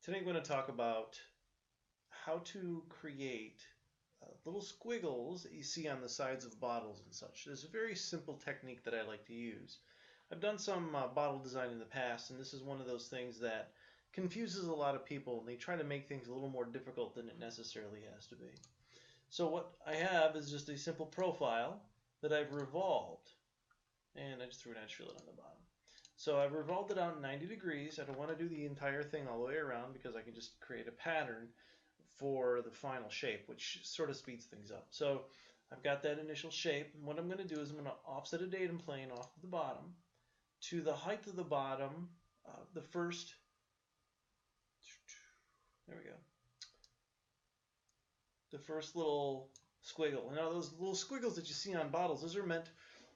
Today I'm going to talk about how to create little squiggles that you see on the sides of bottles and such. There's a very simple technique that I like to use. I've done some bottle design in the past, and this is one of those things that confuses a lot of people, and they try to make things a little more difficult than it necessarily has to be. So what I have is just a simple profile that I've revolved, and I just threw an edge fillet on the bottom. So I've revolved it out 90 degrees. I don't want to do the entire thing all the way around because I can just create a pattern for the final shape, which sort of speeds things up. So I've got that initial shape. And what I'm going to do is I'm going to offset a datum plane off of the bottom to the height of the bottom, the first, there we go, the first little squiggle. Now those little squiggles that you see on bottles, those are meant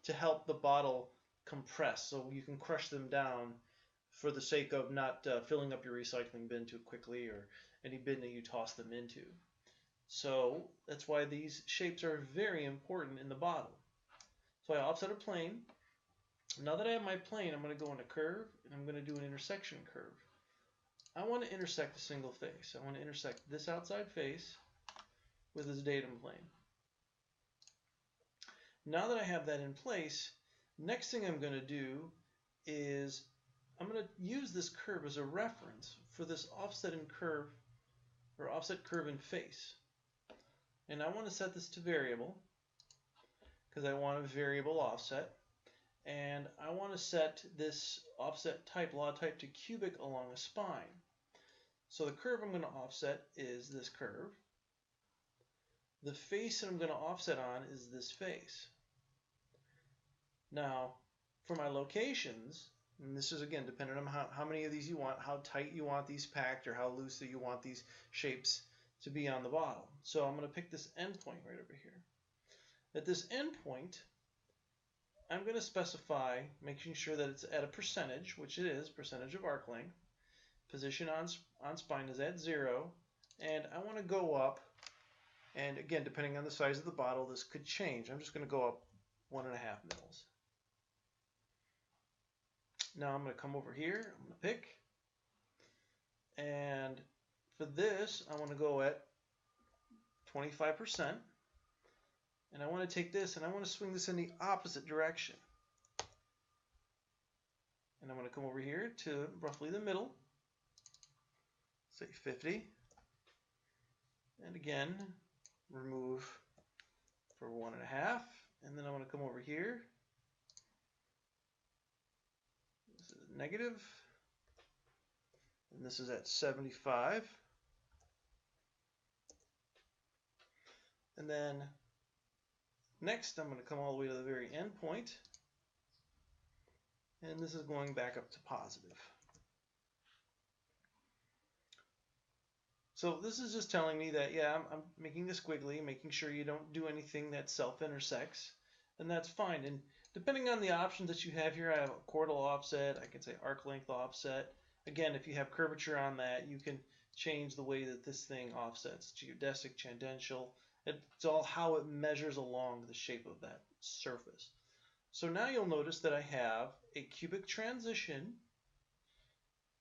to help the bottle compress so you can crush them down for the sake of not filling up your recycling bin too quickly or any bin that you toss them into. So that's why these shapes are very important in the bottle. So I offset a plane. Now that I have my plane, I'm going to go into curve and I'm going to do an intersection curve. I want to intersect a single face. I want to intersect this outside face with this datum plane. Now that I have that in place, next thing I'm going to do is I'm going to use this curve as a reference for this offset in curve or offset curve in face. And I want to set this to variable because I want a variable offset. And I want to set this offset type, law type, to cubic along a spine. So the curve I'm going to offset is this curve. The face that I'm going to offset on is this face. Now, for my locations, and this is again dependent on how many of these you want, how tight you want these packed, or how loose that you want these shapes to be on the bottle. So I'm going to pick this endpoint right over here. At this endpoint, I'm going to specify, making sure that it's at a percentage, which it is, percentage of arc length. Position on spine is at 0, and I want to go up, and again, depending on the size of the bottle, this could change. I'm just going to go up 1.5 mils. Now I'm going to come over here, I'm going to pick, and for this, I want to go at 25%, and I want to take this and I want to swing this in the opposite direction. And I'm going to come over here to roughly the middle, say 50, and again, remove for 1.5, and then I'm going to come over here. This is negative, and this is at 75. And then next, I'm going to come all the way to the very end point, and this is going back up to positive. So this is just telling me that, yeah, I'm making this squiggly, making sure you don't do anything that self-intersects, and that's fine. And depending on the options that you have here, I have a chordal offset, I can say arc length offset. Again, if you have curvature on that, you can change the way that this thing offsets, geodesic, tangential. It's all how it measures along the shape of that surface. So now you'll notice that I have a cubic transition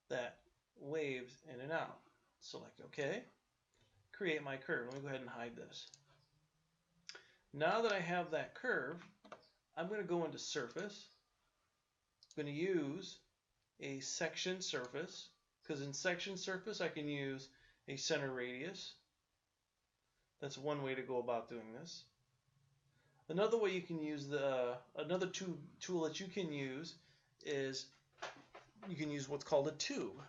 that waves in and out. Select OK, create my curve. Let me go ahead and hide this. Now that I have that curve, I'm going to go into surface. I'm going to use a section surface, because in section surface I can use a center radius. That's one way to go about doing this. Another way you can use another tool that you can use is you can use what's called a tube.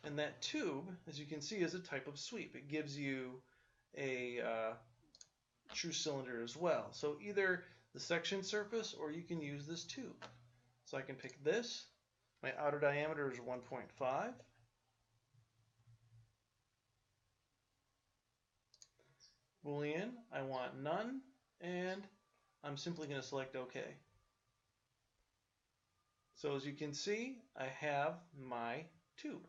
And that tube, as you can see, is a type of sweep. It gives you a true cylinder as well. So either the section surface or you can use this tube. So I can pick this. My outer diameter is 1.5. Boolean, I want none, and I'm simply going to select OK. So as you can see, I have my tube.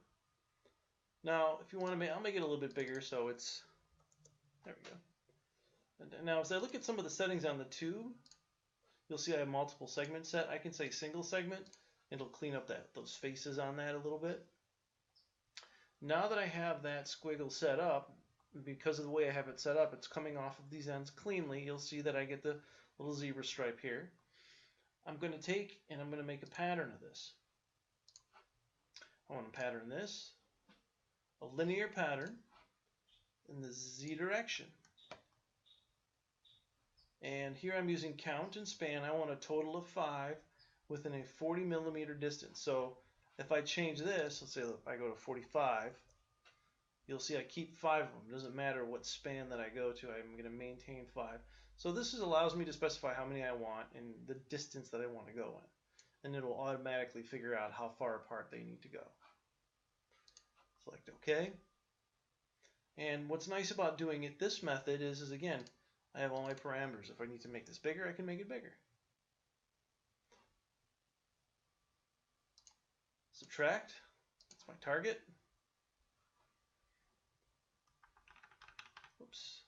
Now, if you want to I'll make it a little bit bigger so it's, there we go. And now, as I look at some of the settings on the tube, you'll see I have multiple segment set. I can say single segment. It'll clean up those faces on that a little bit. Now that I have that squiggle set up, because of the way I have it set up, it's coming off of these ends cleanly. You'll see that I get the little zebra stripe here. I'm going to take and I'm going to make a pattern of this. I want to pattern this, a linear pattern in the Z direction. And here I'm using count and span. I want a total of 5 within a 40 millimeter distance. So if I change this, let's say I go to 45, you'll see I keep 5 of them. It doesn't matter what span that I go to, I'm going to maintain 5. So this allows me to specify how many I want and the distance that I want to go in. And it'll automatically figure out how far apart they need to go. Select OK. And what's nice about doing it this method is again, I have all my parameters. If I need to make this bigger, I can make it bigger. Subtract. That's my target. Oops.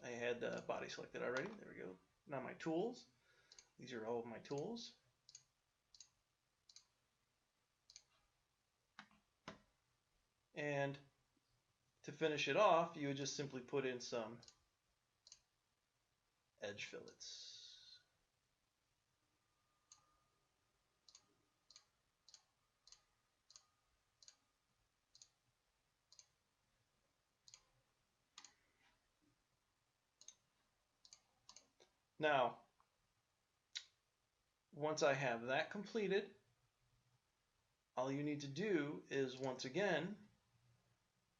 I had body selected already. There we go. Now my tools. These are all of my tools. And to finish it off, you would just simply put in some edge fillets. Now, once I have that completed, all you need to do is, once again,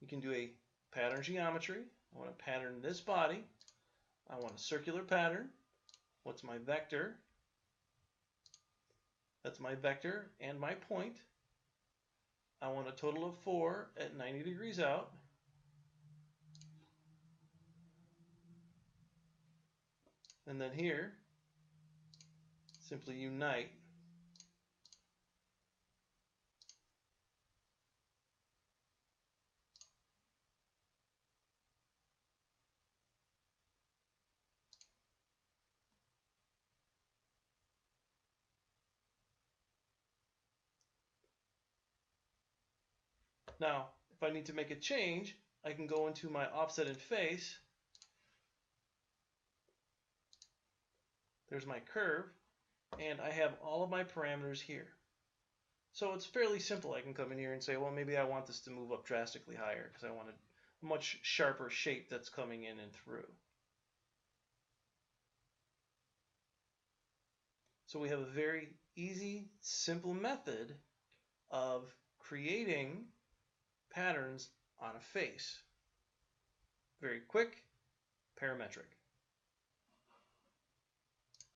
you can do a pattern geometry. I want to pattern this body. I want a circular pattern. What's my vector? That's my vector and my point. I want a total of 4 at 90 degrees out. And then here, simply unite. Now, if I need to make a change, I can go into my offset and face. There's my curve, and I have all of my parameters here. So it's fairly simple. I can come in here and say, well, maybe I want this to move up drastically higher because I want a much sharper shape that's coming in and through. So we have a very easy, simple method of creating patterns on a face. Very quick, parametric.